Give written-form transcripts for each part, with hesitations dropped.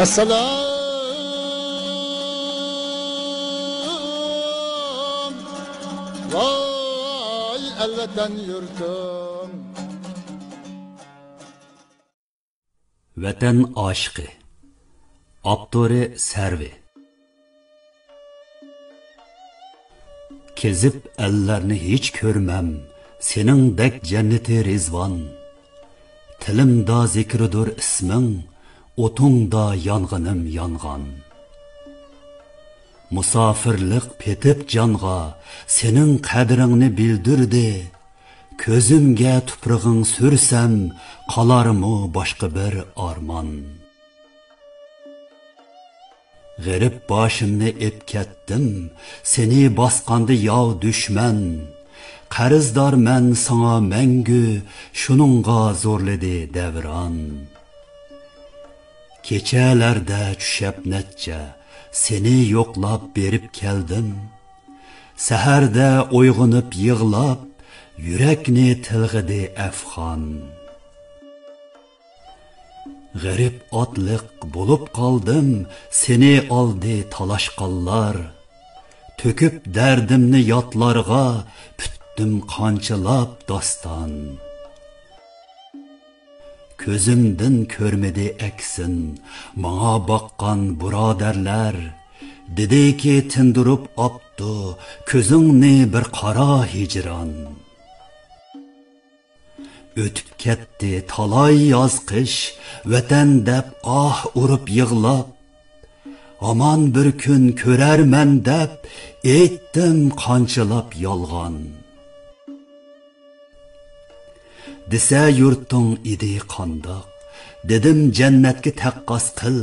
Esselam vay elvatan yurtum. Vatan aşkı Abdurı Servi Kezip ellerini hiç körmem senin dek cenneti rizvan. Tilimda zikridur ismin, otungda yangınım yangan. Musafirlik petip canğa, senin kadrini bildirdi. Közümge tuprağın sürsem, qalarmı başka bir arman. G'erib başımni epkettim, seni basqandı yav düşmen. Qarizdor men sana mengü, şununğa zorledi devran. Keçelerde düşep netçe, seni yoklap berip keldim. Seherde oyğunup yığlap, yürekni tilgidi efxan. G'erib otliq bulup qaldım, seni aldı talaşqallar. Töküp derdimni yatlarga, püttüm qançılap dastan. Közümdin körmedi eksin, mağa baqqan buraderler. Dedi ki tindurup aptu, közüngni bir qara hicran. Ötüp ketdi talay yaz qish, vatan deb ah urup yığlap. Aman bir kun körermen deb, etdim qançılap yalgan. Dese yurtun idi qandaq, dedim cennetki taqqas qil.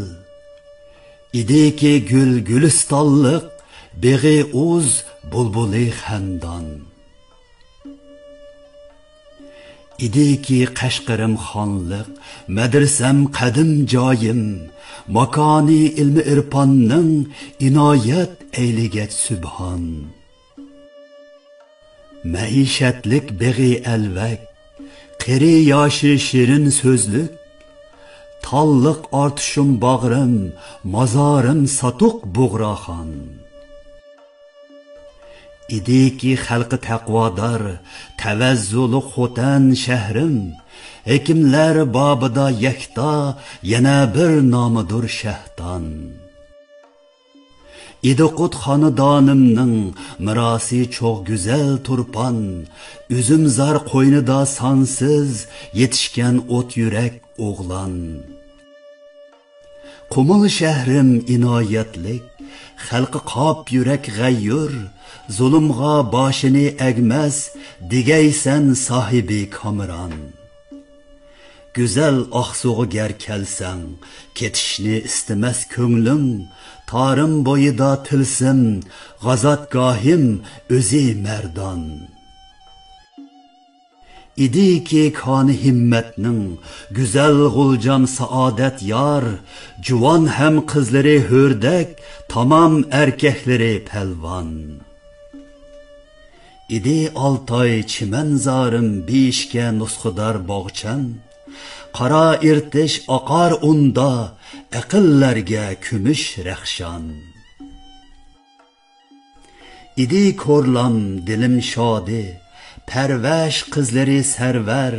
İdi ki gül gülistalliq, beg'i uz bulbuli xandan. İdi ki Qashqarim xonliq, medresem qadim joyim, makani ilmi irpanning inoyat eyligach subhan. Maishatlik beg'i elvak, qiri yoshi shirin so'zlik, talliq ortishim bag'rim, mazorim satuq bug'roxon. İdi ki xalqi taqvodor, tavazzuli xotan shahrim, hekimlar babida yakta, yana bir nomidur shahdan. İdi qut xonadonimning mirosi cho'g güzel turpan, üzümzar qo'ynida sonsiz yetishgan o't yurak o'g'lon. Qumul shahrim inoyatlik, xalqi qop yurak g'ayyur, zulmga boshini egmas, degaysan sahibi kamran. Güzel ahsuğu ger kelsen, ketishni istemas ko'nglim, tarım boyida tilsim, g'azotgohim o'zi merdan. İdi ki kani himmetning, güzel g'uljam saadet yar, juvan hem qizlari hördek, tamam erkekleri pelvan. İdi altay çimen zarim bişke nusxudar bağçan, qara irtish aqar unda, aqillarga kumush raxshan. İdi korlam dilim şadi, perveş qizlari server,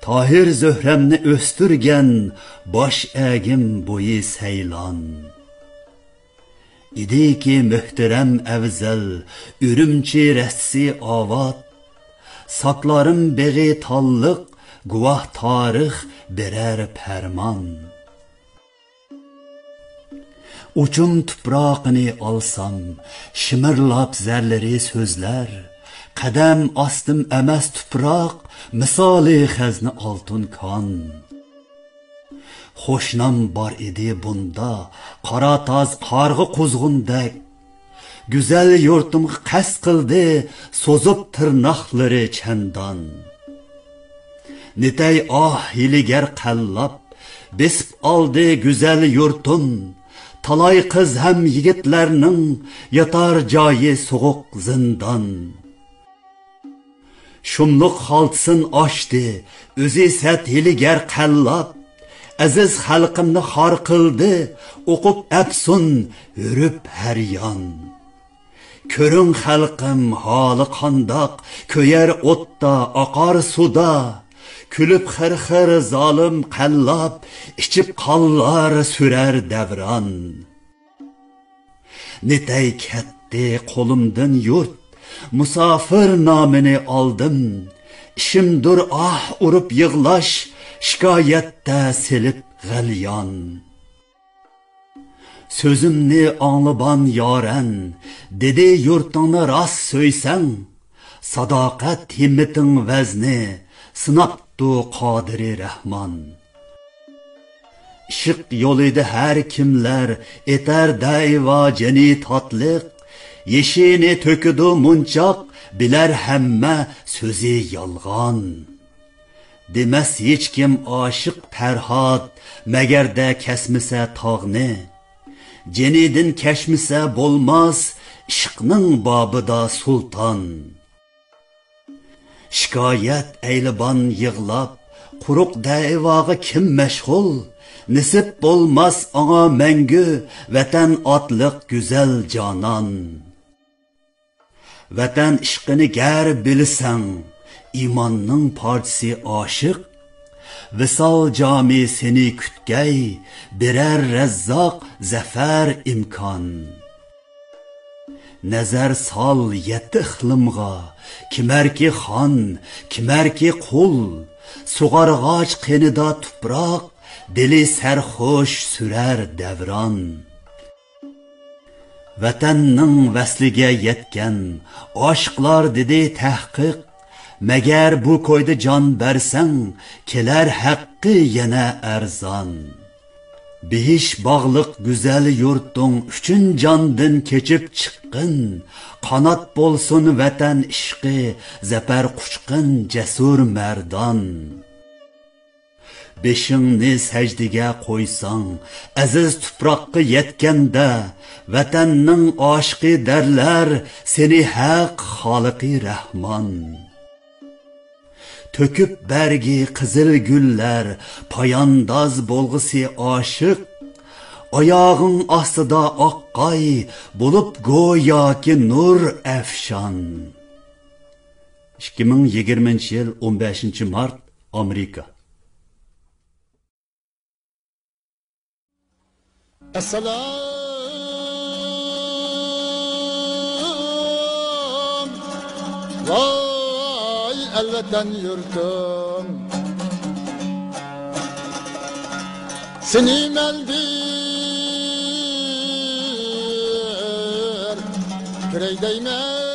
tahir zöhremni o'stirgan, bosh egim bo'yi seylan. İdi ki mühterem evzel, ürümçi resti avat, saklarım beği tallık, guvah tarih birer perman. Uçum tuprağını alsam, şımarlap zerleri sözler, qadam astım emas tupraq, misali xazni altun kan. Xo'shnam bor edi bunda, qora toz qarg'i quzg'undek. Güzel yurtimga qasd qildi, so'zib tirnoqlari chandan. Netay hiligar qallab, besib oldi güzel yurtim. Talay qiz ham yigitlarning yatar joyi so'g'uq zindan. Shumliq xaltsin ochdi, o'zi sat hiligar qallab, aziz xalqimni xor qildi, o'qib afsun yurib har yon. Ko'ring xalqim holi qandoq, ko'yar o'tda, oqar suda, kulib xir-xir zolim qallab, ichib qonlar surar davron. Netay ketdi qo'limdan yurt, musofir nomini oldim, ishimdur urib yig'lash, shikoyatda silib g'alyon. Sözümni anlıban yaren, dedi yurtını rast söyseng, sadaqat himmetin vezni, sınaptu Qadiri Rahman. Işık yoluydu her kimler, eter dayva ceni tatlık, yeşini töküdü munçak, biler hemme sözü yalgan. Demes hiç kim aşık Ferhat, megerde kesmise tağni, cenidin keşmise bolmaz, ishqning babıda sultan. Shikoyat eyliban yig'lab, quruq da'voga kim mashg'ul, nisib bolmaz ona mangu, vatan otliq güzel canan. Vatan ishqini gar bilsang, imonning partisi oshiq, visol jami seni kutgay, birer Razzaq zafer imkon. Nazar sol yetti iqlimga, kimerki xon, kimerki qul, sug'arg'och qenida tuproq, dili sarxosh surar davron. Vatanning vasliga yetgan, oshiqlar dedi tahqiq, magar bu ko'yda jon bersang, kelar haqqi yana arzon. Behish bog'liq güzel yurtding uchun jondin kechib chiqqin, qanot bo'lsin vatan ishqi, zafar quchqin jasur mardon. Beshingni sajdiga qo'ysang, aziz tuproqqa yetganda, vatanning oshiqi darlar, seni haq xoliqi Rahmon. Töküp bergi qizil gullar, poyandoz bo'lg'isi oshiq, oyog'ing ostida oqqay, bo'lib go'yoki nur afshon. 2020-yil 15-mart, Amerika. Assalam, vay elvatan yurtum, seni meldir, küreydeymen.